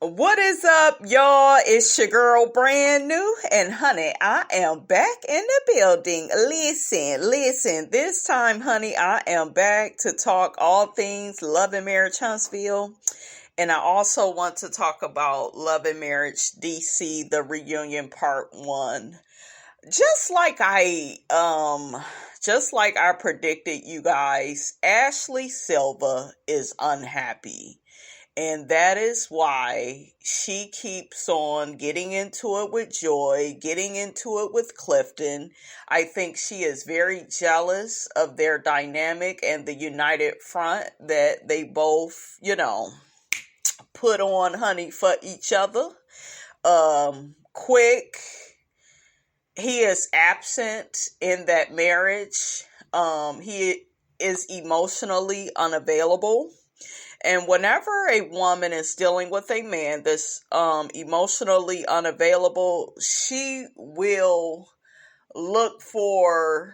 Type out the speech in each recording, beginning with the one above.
What is up, y'all? It's your girl, Brand New, and honey, I am back in the building. Listen, this time, honey, I am back to talk all things Love and Marriage Huntsville, and I also want to talk about Love and Marriage DC, the reunion part 1. Just like I predicted, you guys, Ashley Silva is unhappy. And that is why she keeps on getting into it with Joy, getting into it with Clifton. I think she is very jealous of their dynamic and the united front that they both, put on, honey, for each other. Quick, he is absent in that marriage. He is emotionally unavailable. And whenever a woman is dealing with a man that's emotionally unavailable, she will look for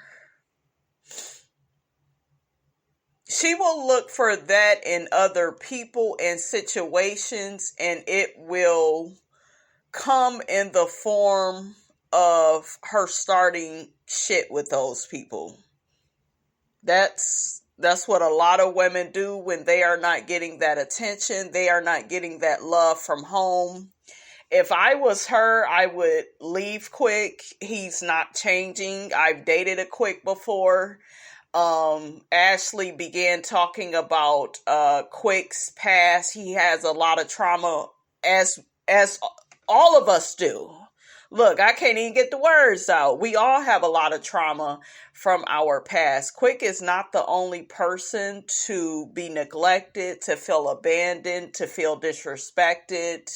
that in other people and situations, and it will come in the form of her starting shit with those people. That's what a lot of women do when they are not getting that attention. They are not getting that love from home. If I was her, I would leave Quick. He's not changing. I've dated a Quick before. Ashley began talking about Quick's past. He has a lot of trauma, as all of us do. Look, I can't even get the words out. We all have a lot of trauma from our past. Quick is not the only person to be neglected, to feel abandoned, to feel disrespected.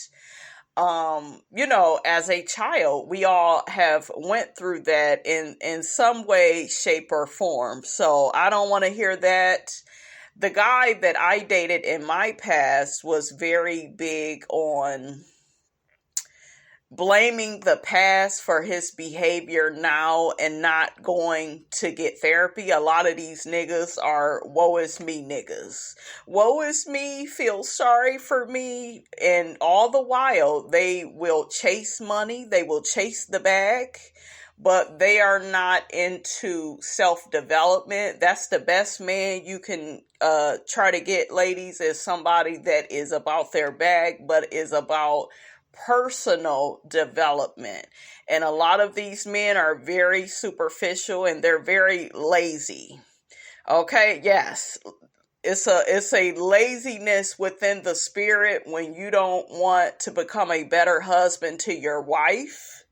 As a child, we all have went through that in some way, shape, or form. So I don't want to hear that. The guy that I dated in my past was very big on blaming the past for his behavior now and not going to get therapy. A lot of these niggas are woe is me niggas. Woe is me, feel sorry for me, and all the while they will chase money, they will chase the bag, but they are not into self-development. That's the best man you can try to get, ladies, is somebody that is about their bag, but is about personal development. And a lot of these men are very superficial and they're very lazy. Okay, yes. It's a laziness within the spirit when you don't want to become a better husband to your wife.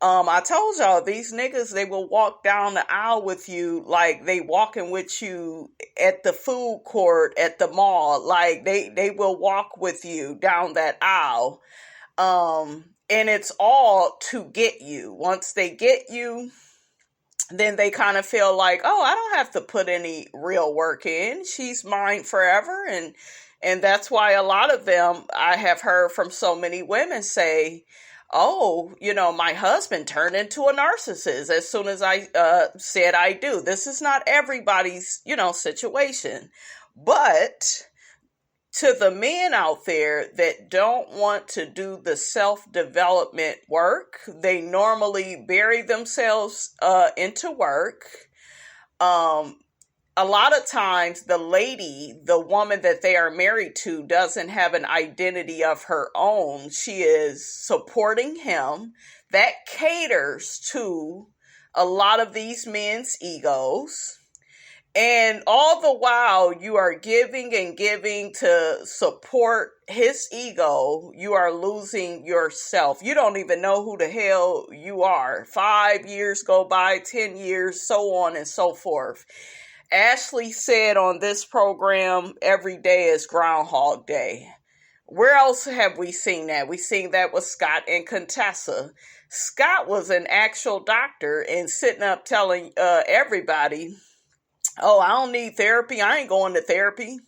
I told y'all, these niggas, they will walk down the aisle with you like they walking with you at the food court at the mall. Like they will walk with you down that aisle. And it's all to get you. Once they get you, then they kind of feel like, oh, I don't have to put any real work in. She's mine forever. And that's why a lot of them, I have heard from so many women say, oh, my husband turned into a narcissist as soon as I said I do. This is not everybody's, situation. But to the men out there that don't want to do the self-development work, they normally bury themselves into work. A lot of times the lady, the woman that they are married to, doesn't have an identity of her own. She is supporting him. That caters to a lot of these men's egos. And all the while you are giving and giving to support his ego, you are losing yourself. You don't even know who the hell you are. 5 years go by, 10 years, so on and so forth. Ashley said on this program, every day is Groundhog Day. Where else have we seen that? We seen that with Scott and Contessa. Scott was an actual doctor and sitting up telling everybody, oh, I don't need therapy. I ain't going to therapy.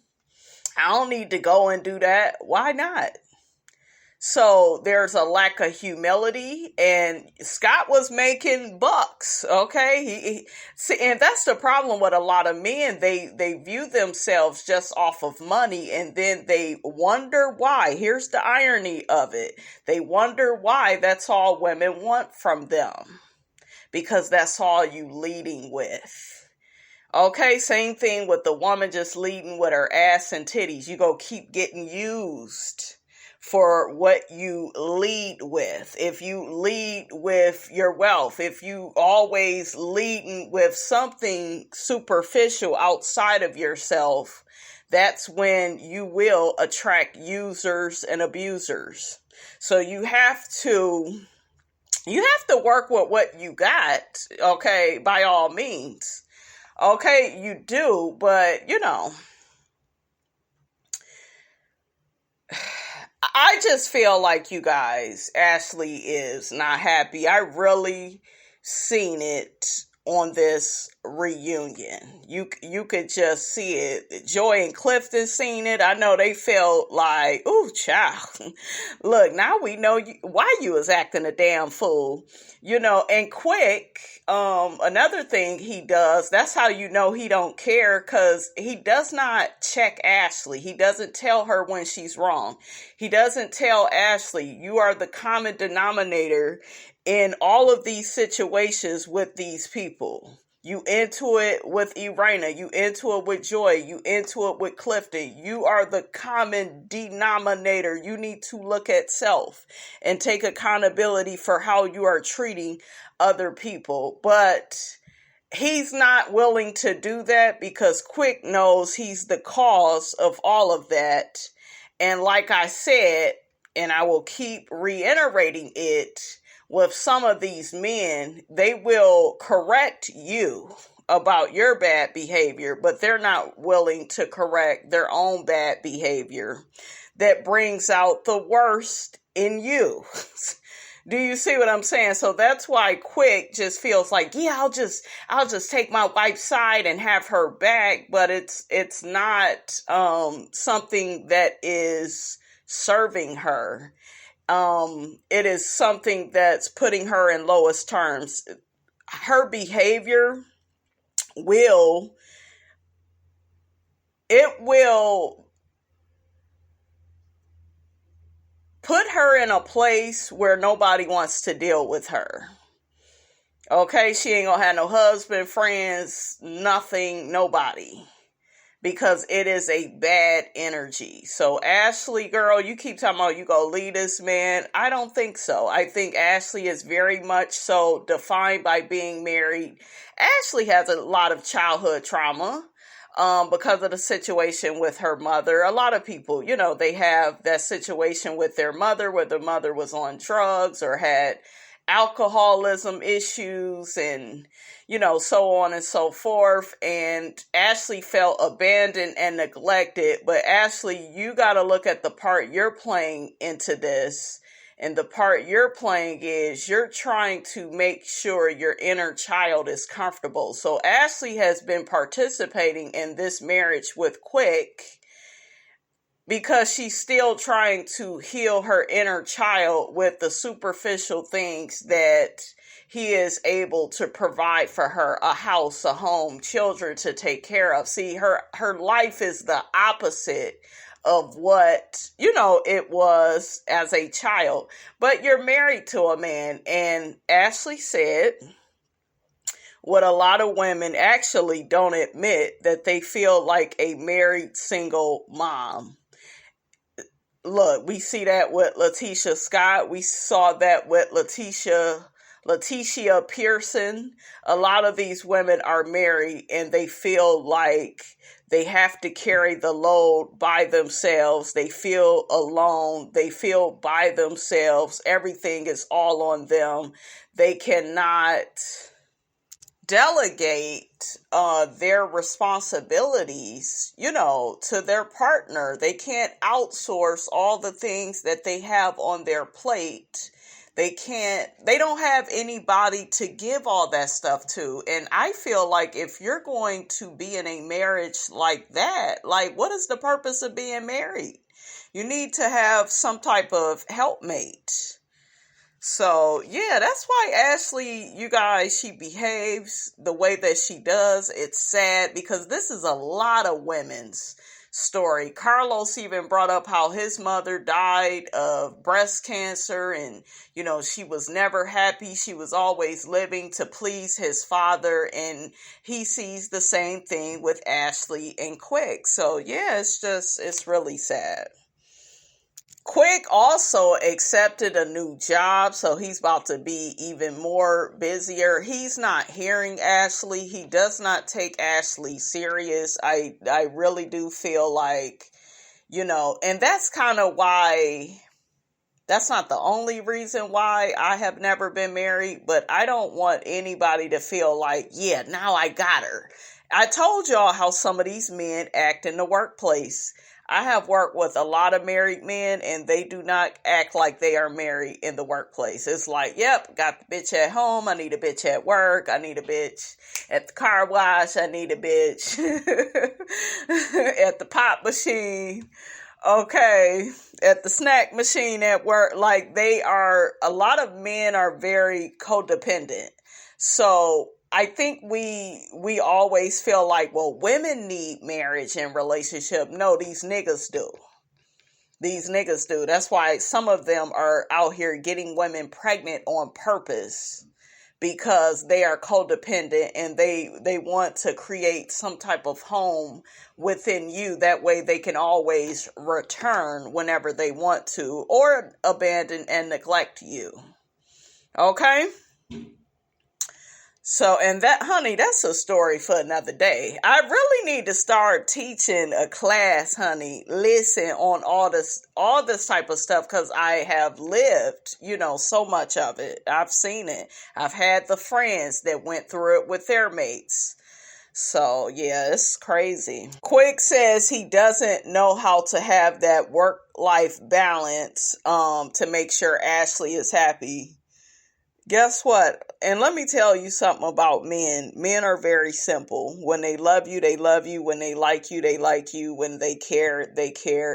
I don't need to go and do that. Why not? So there's a lack of humility, and Scott was making bucks. Okay. See, and that's the problem with a lot of men. They view themselves just off of money, and then they wonder why. Here's the irony of it. They wonder why that's all women want from them, because that's all you leading with. Okay, same thing with the woman just leading with her ass and titties. You go keep getting used for what you lead with. If you lead with your wealth, if you always leading with something superficial outside of yourself, that's when you will attract users and abusers. So you have to work with what you got, okay, by all means. Okay, you do, but I just feel like, you guys, Ashley is not happy. I really seen it on this reunion. You could just see it. Joy and Clifton seen it. I know they felt like, ooh, child. Look, now we know why you was acting a damn fool. And Quick, another thing he does, that's how you know he don't care, because he does not check Ashley. He doesn't tell her when she's wrong. He doesn't tell Ashley, you are the common denominator in all of these situations with these people. You into it with Irina. You into it with Joy. You into it with Clifton. You are the common denominator. You need to look at self and take accountability for how you are treating other people. But he's not willing to do that, because Quick knows he's the cause of all of that. And like I said, and I will keep reiterating it, with some of these men, they will correct you about your bad behavior, but they're not willing to correct their own bad behavior that brings out the worst in you. Do you see what I'm saying? So that's why Quick just feels like, yeah, I'll just take my wife's side and have her back, but it's not something that is serving her. It is something that's putting her in lowest terms. Her behavior will put her in a place where nobody wants to deal with her. Okay, she ain't gonna have no husband, friends, nothing, nobody. Because it is a bad energy. So Ashley, girl, you keep talking about you go lead this man. I don't think so. I think Ashley is very much so defined by being married. Ashley has a lot of childhood trauma because of the situation with her mother. A lot of people, they have that situation with their mother where the mother was on drugs or had alcoholism issues and so on and so forth. And Ashley felt abandoned and neglected. But Ashley, you got to look at the part you're playing into this. And the part you're playing is you're trying to make sure your inner child is comfortable. So Ashley has been participating in this marriage with Quick because she's still trying to heal her inner child with the superficial things that he is able to provide for her: a house, a home, children to take care of. See, her life is the opposite of what, it was as a child. But you're married to a man, and Ashley said what a lot of women actually don't admit, that they feel like a married single mom. Look, we see that with Leticia Scott. We saw that with Leticia Pearson. A lot of these women are married and they feel like they have to carry the load by themselves. They feel alone. They feel by themselves. Everything is all on them. They cannot delegate their responsibilities, to their partner. They can't outsource all the things that they have on their plate. They don't have anybody to give all that stuff to. And I feel like if you're going to be in a marriage like that, like, what is the purpose of being married? You need to have some type of helpmate. So, yeah, that's why Ashley, you guys, she behaves the way that she does. It's sad because this is a lot of women's story. Carlos even brought up how his mother died of breast cancer and, she was never happy. She was always living to please his father, and he sees the same thing with Ashley and Quick. So, yeah, it's really sad. Quick also accepted a new job, so he's about to be even more busier. He's not hearing Ashley. He does not take Ashley serious. I really do feel like, and that's kind of why, that's not the only reason why I have never been married, but I don't want anybody to feel like, yeah, now I got her. I told y'all how some of these men act in the workplace. I have worked with a lot of married men, and they do not act like they are married in the workplace. It's like, yep, got the bitch at home. I need a bitch at work. I need a bitch at the car wash. I need a bitch at the pop machine. Okay, at the snack machine at work. Like, a lot of men are very codependent. So I think we always feel like, well, women need marriage and relationship. No, these niggas do. These niggas do. That's why some of them are out here getting women pregnant on purpose, because they are codependent and they want to create some type of home within you. That way they can always return whenever they want to, or abandon and neglect you. Okay? So, and that, honey, that's a story for another day. I really need to start teaching a class, honey. Listen, on all this type of stuff, because I have lived, so much of it. I've seen it. I've had the friends that went through it with their mates. So, yeah, it's crazy. Quick says he doesn't know how to have that work-life balance to make sure Ashley is happy. Guess what? And let me tell you something about men. Men are very simple. When they love you, they love you. When they like you, they like you. When they care,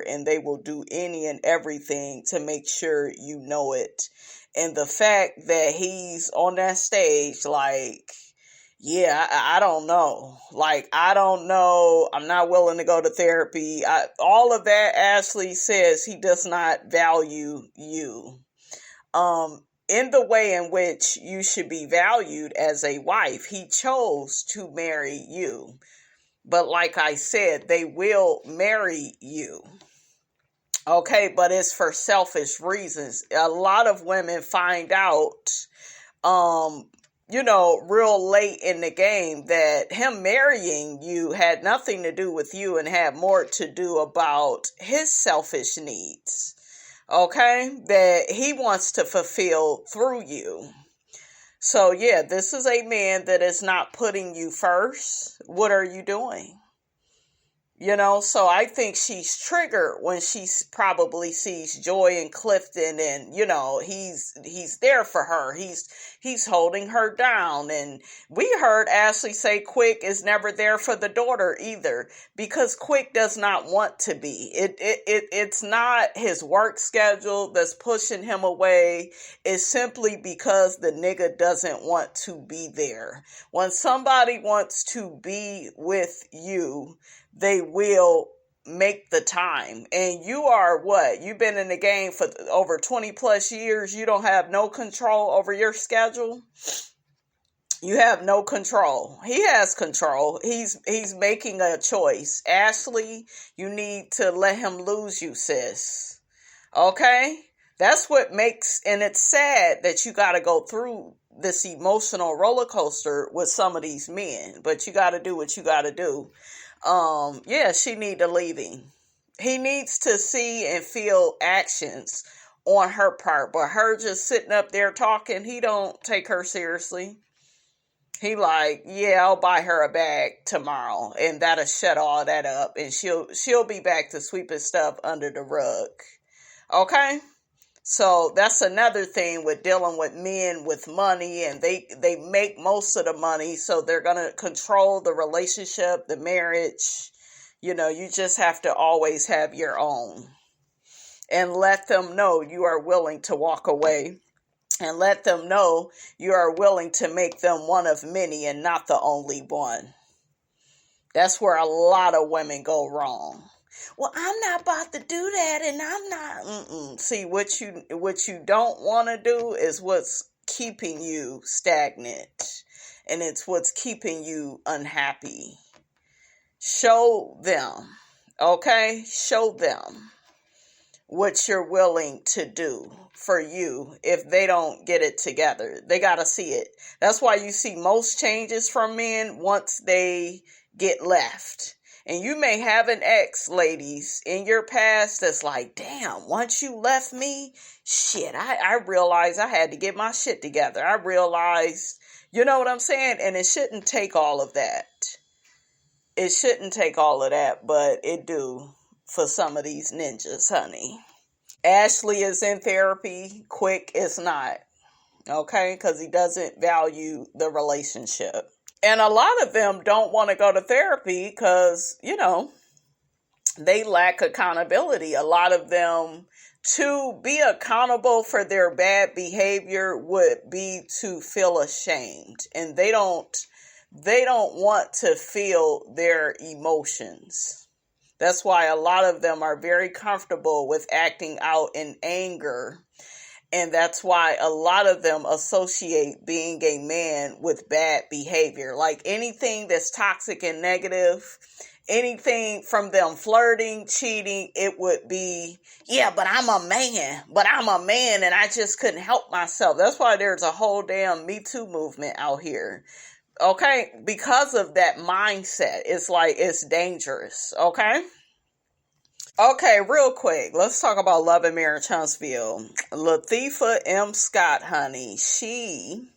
and they will do any and everything to make sure you know it. And the fact that he's on that stage, like, yeah, I don't know. Like, I don't know. I'm not willing to go to therapy. All of that, Ashley says he does not value you. In the way in which you should be valued as a wife. He chose to marry you. But like I said, they will marry you. Okay, but it's for selfish reasons. A lot of women find out, real late in the game that him marrying you had nothing to do with you and had more to do about his selfish needs. Okay, that he wants to fulfill through you. So, yeah, this is a man that is not putting you first. What are you doing? So I think she's triggered when she probably sees Joy and Clifton, and, he's there for her. He's holding her down. And we heard Ashley say Quick is never there for the daughter either, because Quick does not want to be. It's not his work schedule that's pushing him away. It's simply because the nigga doesn't want to be there. When somebody wants to be with you, they will make the time. And you are what? You've been in the game for over 20 plus years. You don't have no control over your schedule. You have no control. He has control. He's making a choice. Ashley, you need to let him lose you, sis. Okay? That's what makes, and it's sad that you got to go through this emotional roller coaster with some of these men, but you got to do what you got to do. She need to leave him. He needs to see and feel actions on her part, but her just sitting up there talking, he don't take her seriously. He like, yeah, I'll buy her a bag tomorrow, and that'll shut all that up, and she'll be back to sweeping stuff under the rug. Okay? So that's another thing with dealing with men with money, and they make most of the money, so they're going to control the relationship, the marriage. You just have to always have your own. and let them know you are willing to walk away, and let them know you are willing to make them one of many and not the only one. That's where a lot of women go wrong. Well, I'm not about to do that, and I'm not. See, what you don't want to do is what's keeping you stagnant, and it's what's keeping you unhappy. Show them, okay? Show them what you're willing to do for you if they don't get it together. They got to see it. That's why you see most changes from men once they get left. And you may have an ex, ladies, in your past that's like, damn, once you left me, shit, I realized I had to get my shit together. I realized, you know what I'm saying? And it shouldn't take all of that. It shouldn't take all of that, but it do for some of these ninjas, honey. Ashley is in therapy. Quick is not. Okay? Because he doesn't value the relationship. And a lot of them don't want to go to therapy because, you know, they lack accountability. A lot of them, to be accountable for their bad behavior would be to feel ashamed. And they don't want to feel their emotions. That's why a lot of them are very comfortable with acting out in anger. And that's why a lot of them associate being a man with bad behavior. Like anything that's toxic and negative, anything from them flirting, cheating, it would be, yeah, but I'm a man and I just couldn't help myself. That's why there's a whole damn Me Too movement out here. Okay? Because of that mindset. It's like, it's dangerous. Okay? Okay, real quick, let's talk about Love and Marriage Huntsville. Leticia M. Scott, honey, she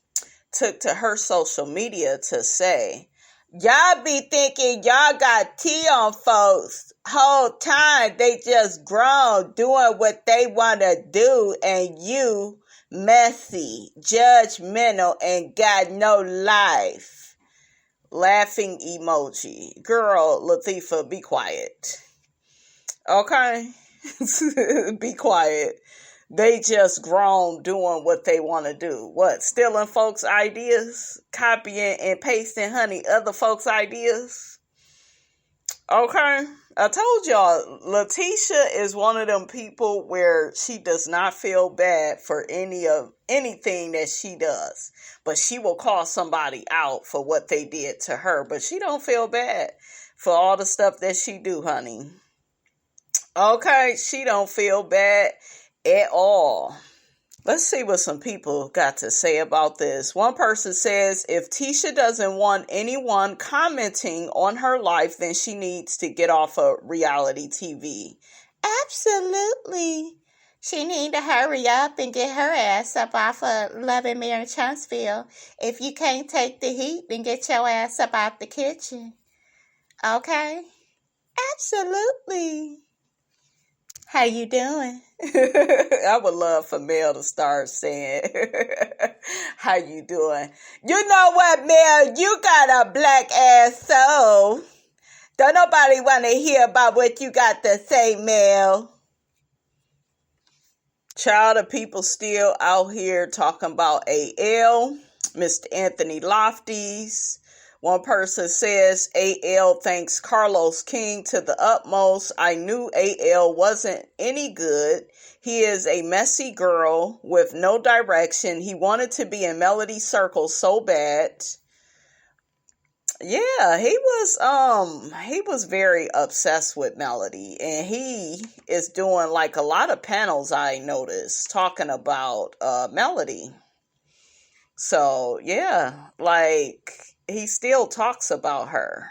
took to her social media to say, y'all be thinking y'all got tea on folks. Whole time they just grown doing what they want to do, and you messy, judgmental, and got no life. Laughing emoji. Girl, Leticia, be quiet. Okay? Be quiet. They just grown doing what they want to do. What? Stealing folks' ideas? Copying and pasting, honey, other folks' ideas? Okay? I told y'all, Leticia is one of them people where she does not feel bad for anything that she does. But she will call somebody out for what they did to her. But she don't feel bad for all the stuff that she do, honey. Okay, she don't feel bad at all. Let's see what some people got to say about this. One person says, if Tisha doesn't want anyone commenting on her life, then she needs to get off of reality TV. Absolutely. She need to hurry up and get her ass up off of Love and Marriage Huntsville. If you can't take the heat, then get your ass up out the kitchen. Okay? Absolutely. How you doing? I would love for Mel to start saying, how you doing? You know what, Mel? You got a black ass soul. Don't nobody want to hear about what you got to say, Mel. Child of people still out here talking about AL, Mr. Anthony Lofties. One person says, AL thanks Carlos King to the utmost. I knew AL wasn't any good. He is a messy girl with no direction. He wanted to be in Melody Circle so bad. Yeah, he was very obsessed with Melody. And he is doing like a lot of panels, I noticed, talking about Melody. So, yeah, like, he still talks about her.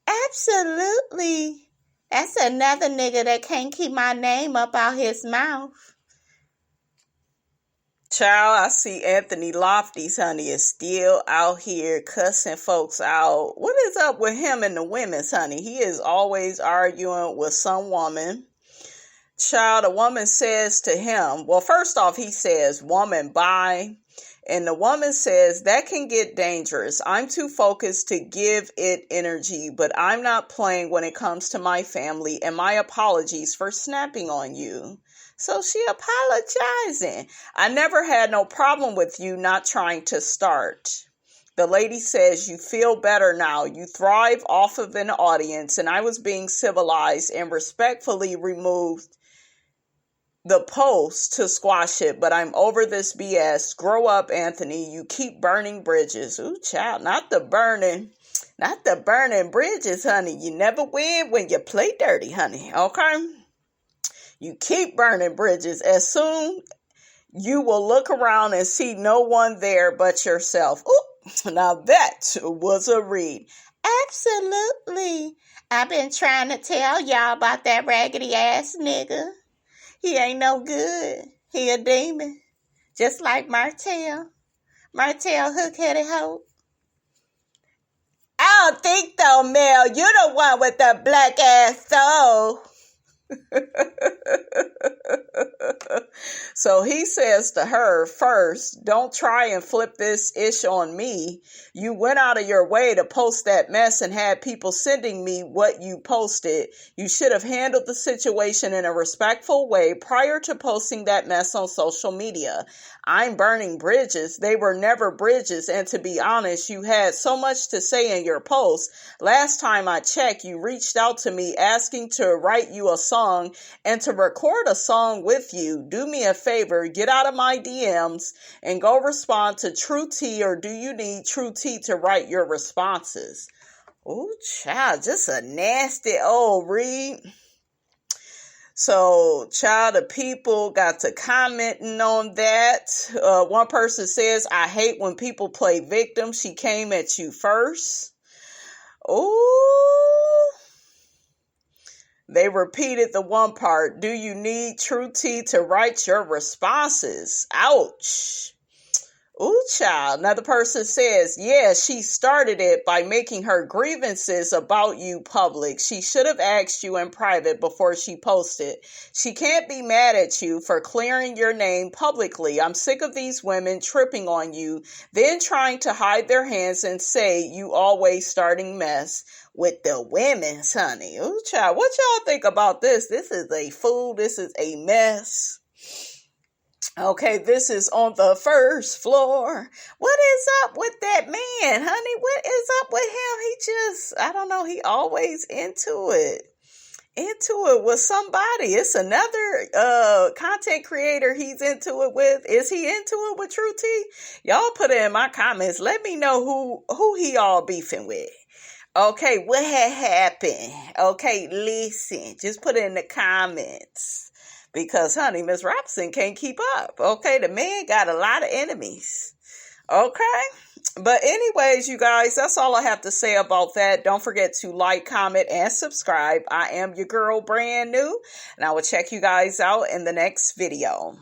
Absolutely. That's another nigga that can't keep my name up out his mouth. Child, I see Anthony Lofties, honey, is still out here cussing folks out. What is up with him and the women's, honey? He is always arguing with some woman. Child, a woman says to him, well, first off, he says, woman, bye. And the woman says, that can get dangerous. I'm too focused to give it energy, but I'm not playing when it comes to my family, and my apologies for snapping on you. So she apologizing. I never had no problem with you not trying to start. The lady says, you feel better now. You thrive off of an audience, and I was being civilized and respectfully removed the post to squash it, but I'm over this BS. Grow up, Anthony. You keep burning bridges. Ooh, child, not the burning bridges, honey. You never win when you play dirty, honey. Okay? You keep burning bridges. As soon you will look around and see no one there but yourself. Ooh, now that was a read. Absolutely. I've been trying to tell y'all about that raggedy ass nigga. He ain't no good. He a demon. Just like Martell. Martell hook-headed hoe. I don't think though, Mel. You the one with the black ass soul. So he says to her, first, don't try and flip this ish on me. You went out of your way to post that mess and had people sending me what you posted. You should have handled the situation in a respectful way prior to posting that mess on social media. I'm burning bridges. They were never bridges. And to be honest, you had so much to say in your post. Last time I checked, you reached out to me asking to write you a song and to record a song with you. Do me a favor, get out of my DMs and go respond to True T, or do you need True T to write your responses? Oh, child, just a nasty old read. So, child, the people got to commenting on that. One person says, I hate when people play victim. She came at you first. Oh, they repeated the one part. Do you need True T to write your responses? Ouch. Ooh, child. Another person says, yeah, she started it by making her grievances about you public. She should have asked you in private before she posted. She can't be mad at you for clearing your name publicly. I'm sick of these women tripping on you, then trying to hide their hands and say you always starting mess with the women's, honey. Ooh, child. What y'all think about this? This is a fool. This is a mess. Okay, this is on the first floor. What is up with that man, honey? What is up with him? He just, I don't know, he always into it with somebody. It's another content creator he's into it with. Is he into it with True T? Y'all put it in my comments. Let me know who he all beefing with. Okay, what had happened? Okay, listen, just put it in the comments. Because, honey, Miss Robinson can't keep up. Okay, the man got a lot of enemies. Okay? But anyways, you guys, that's all I have to say about that. Don't forget to like, comment, and subscribe. I am your girl, brand new. And I will check you guys out in the next video.